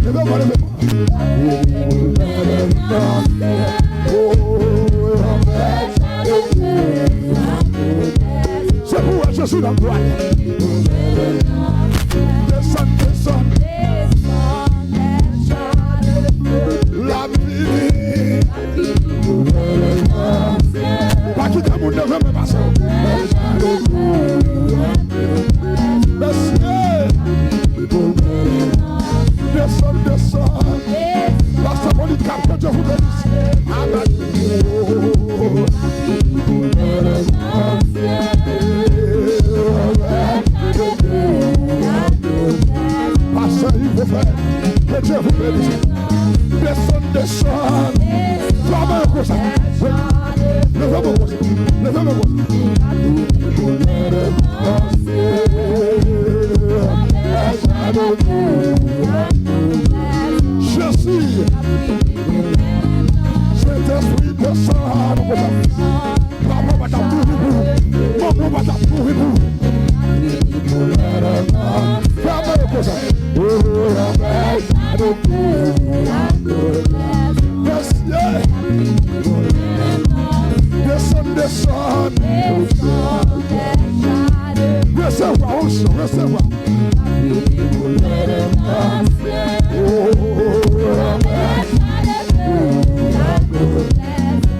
C'est pour je suis dans le droit. Descends, descends. La vie. Pas quitter mon neveu, mais pas ça. Descends, descends. Parce que mon cap, que Dieu vous bénisse. Amen. Pasteur, il faut faire. Que Dieu vous bénisse. Descends, descends. Flamme comme ça. Levez-moi comme ça. Levez-moi comme ça. Je suis. Cet esprit descend comme ça. Papa va t'appuyer. Maman va t'appuyer. Flamme comme ça. Descends. Recevoir, recevoir.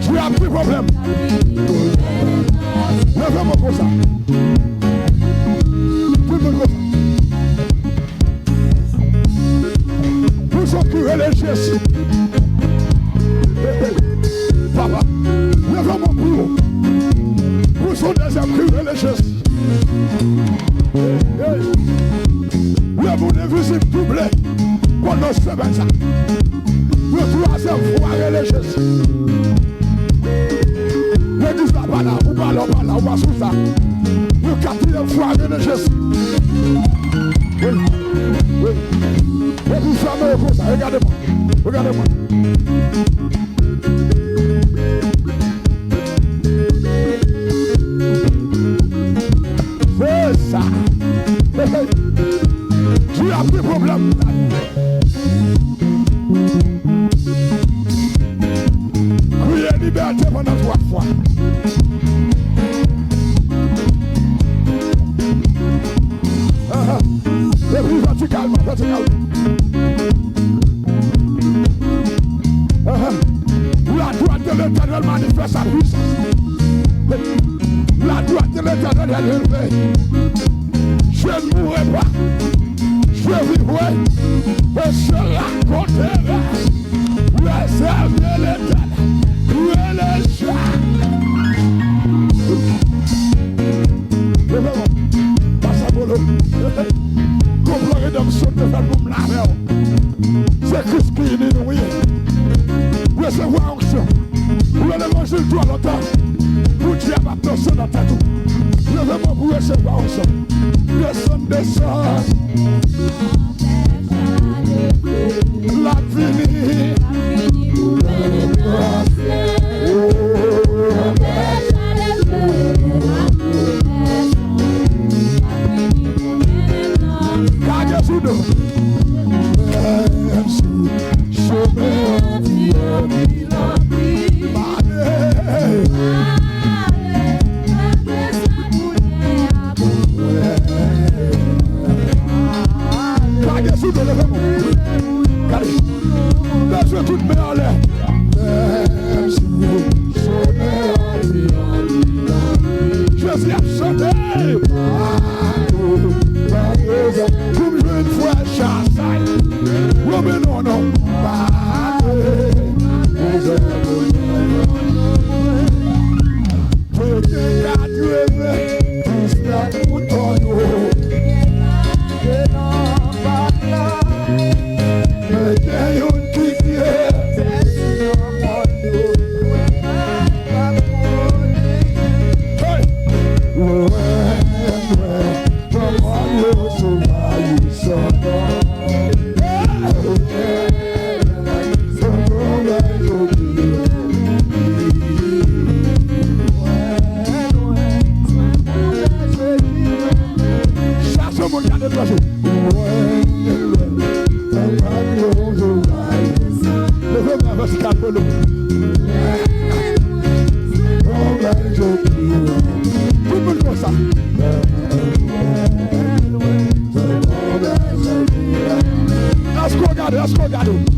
Tu as plus de problème. Levez-moi comme ça. Tout le monde comme ça. Pour ceux qui réfléchissent. Papa, levez-moi plus haut. Pour ceux qui réfléchissent. Le monde invisible doublé pendant ce matin. Le troisième fois religieuse. L'église là pas là, ou pas là, ou pas sous ça. Le quatrième fois religieuse. Oui, oui. Et puis fermez comme ça, regardez-moi, regardez-moi. C'est ça. Tu as des problèmes. Criez liberté pendant 3 fois. Et puis verticalement, verticalement. La droite de l'Éternel manifeste sa puissance. La droite de l'Éternel est élevée. Je ne mourrai pas. Je vivrai et je raconterai les œuvres de l'Éternel. Où est le chat? Passe à boulot. Comme la rédemption de faire pour me laver. C'est Christ qui est nous. Recevoir onction. Pour l'évangile doit longtemps. Pour Dieu va penser dans ta tout. Levez-moi pour recevoir onction. Descends, descends. La fini. 4 volumes. Tout le monde comme ça. Let's go, regarder, let's go, regarder.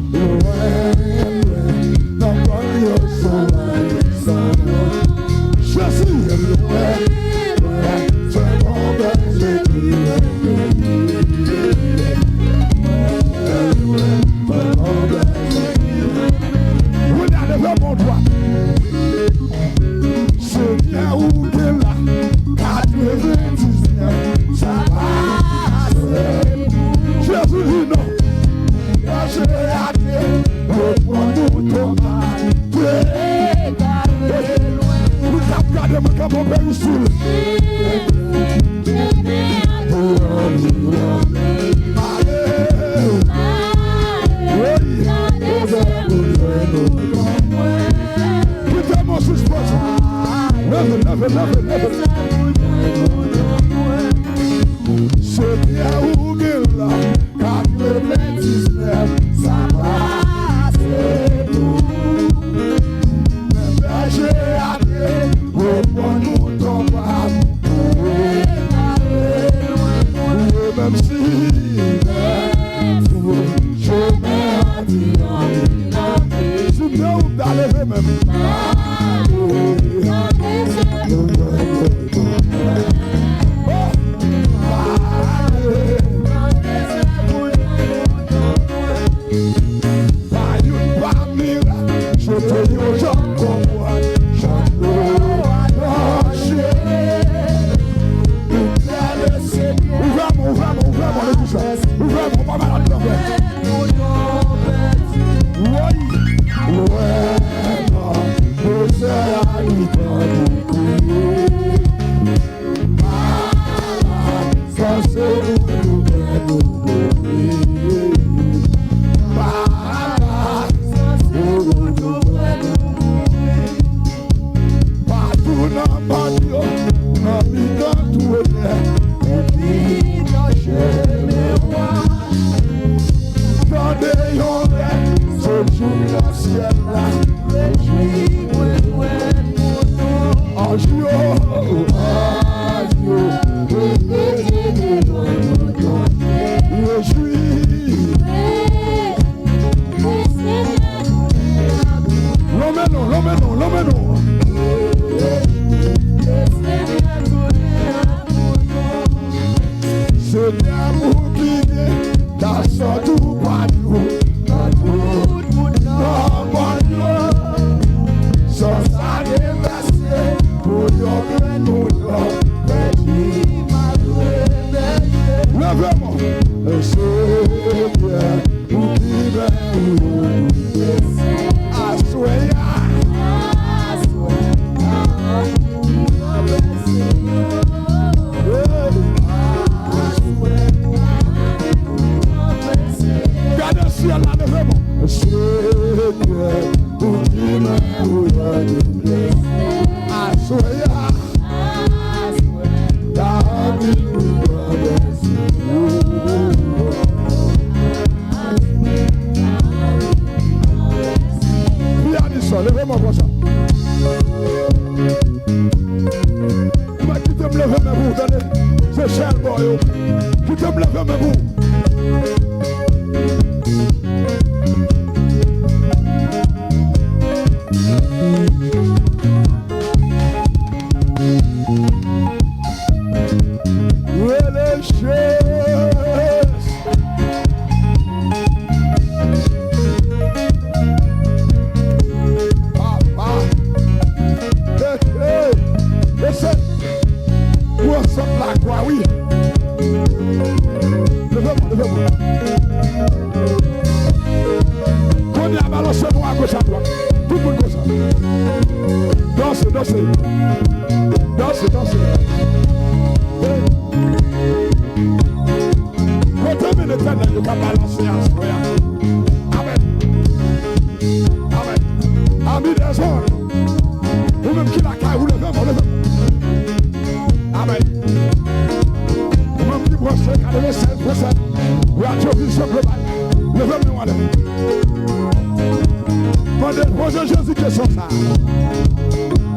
Posez Jésus question ça.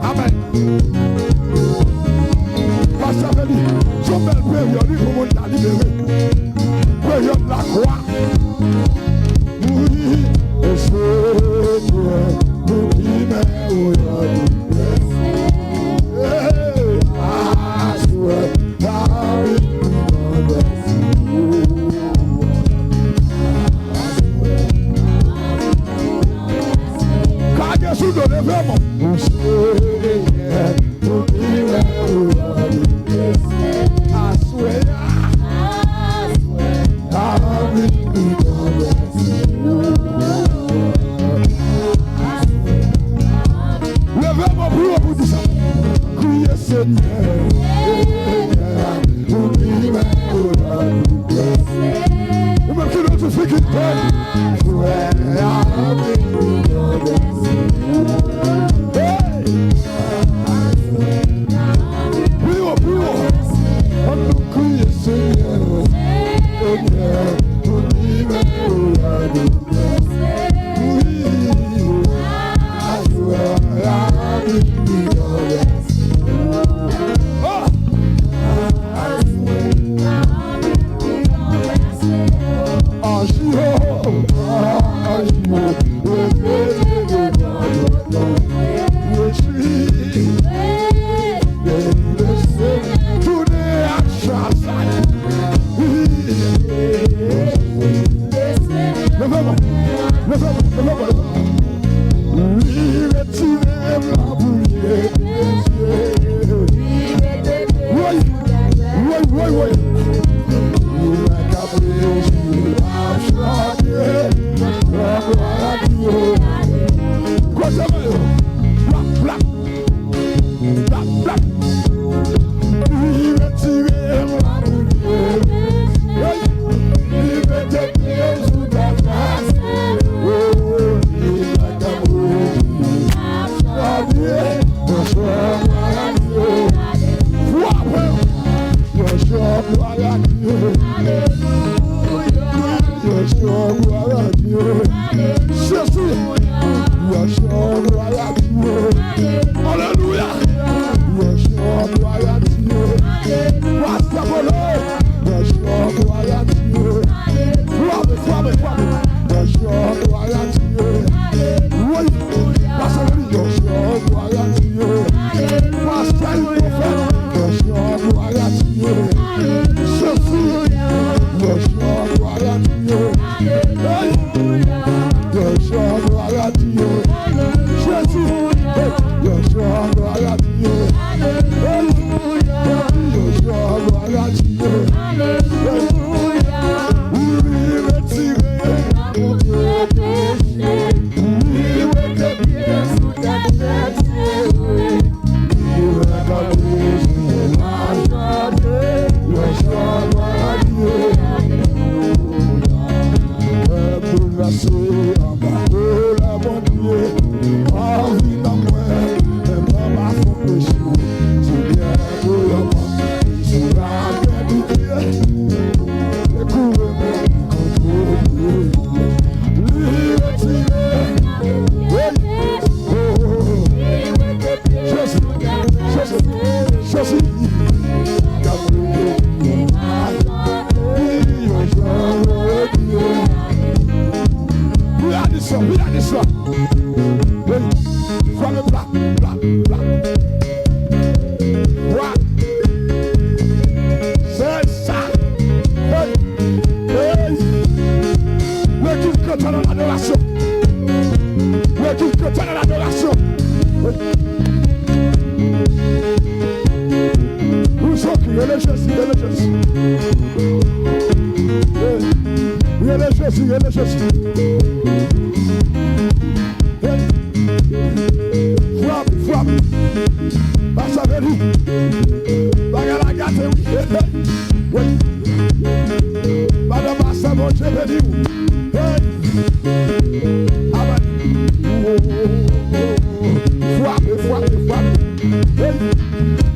Amen. Parce que ça veut dire, son belle période pour mon ta libéré. Période de la croix. Oui, et Seigneur, nous qui m'aimons aujourd'hui. Sous le vraiment. Levez-moi pour vous dire ça. Criez Seigneur. Ou même que l'autre fait qu'il peine.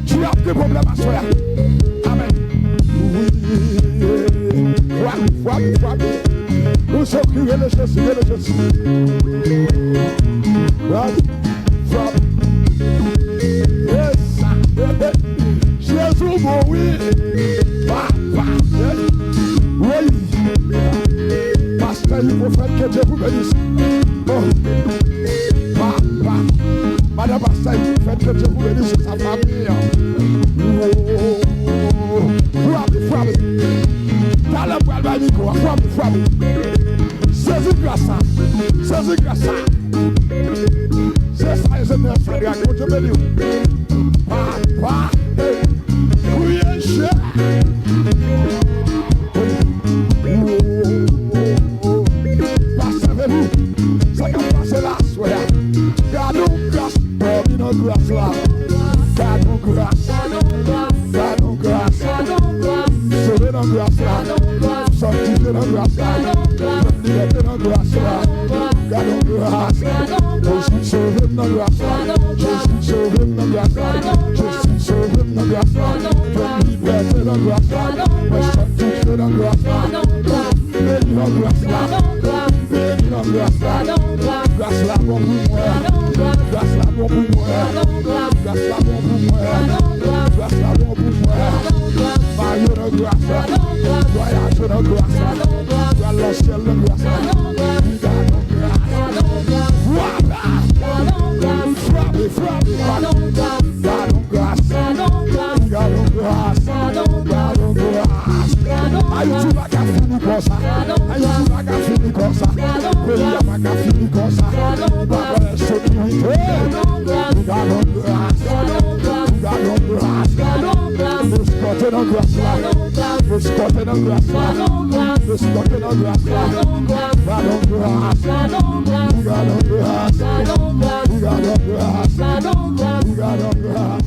Tu as des problèmes à soi. Amen. Frappe. Nous sommes qui les Jésus. Frappe. Yes. Jésus, bon oui. Oui. Pasteur, il faut faire que Dieu vous bénisse. Madame Pasteur, il faut faire que Dieu vous bénisse sa famille. Frappe. Dans le bras de la micro, frappe. Saisis grâce. C'est ça, les amis, frère, que Dieu bénisse. Papa, oui, cher. Ça va passer là, soya. Gardons grâce, dormons grâce là. Gardons grâce. Sauver dans grâce là. Sanctifier dans grâce là. Liberté dans grâce là. Gardons grâce. Je suis sauvé dans grâce là. Je suis sauvé dans grâce là. Je suis sauvé dans grâce là. Je suis liberté dans grâce là. Je suis sanctifié dans grâce là. Béni dans grâce là. Grâce la bon pour moi. Grâce la bon pour moi. Grâce la bon pour moi. Grâce la bon pour moi. Mario de grâce. Voyage de grâce. Dans le ciel de grâce. God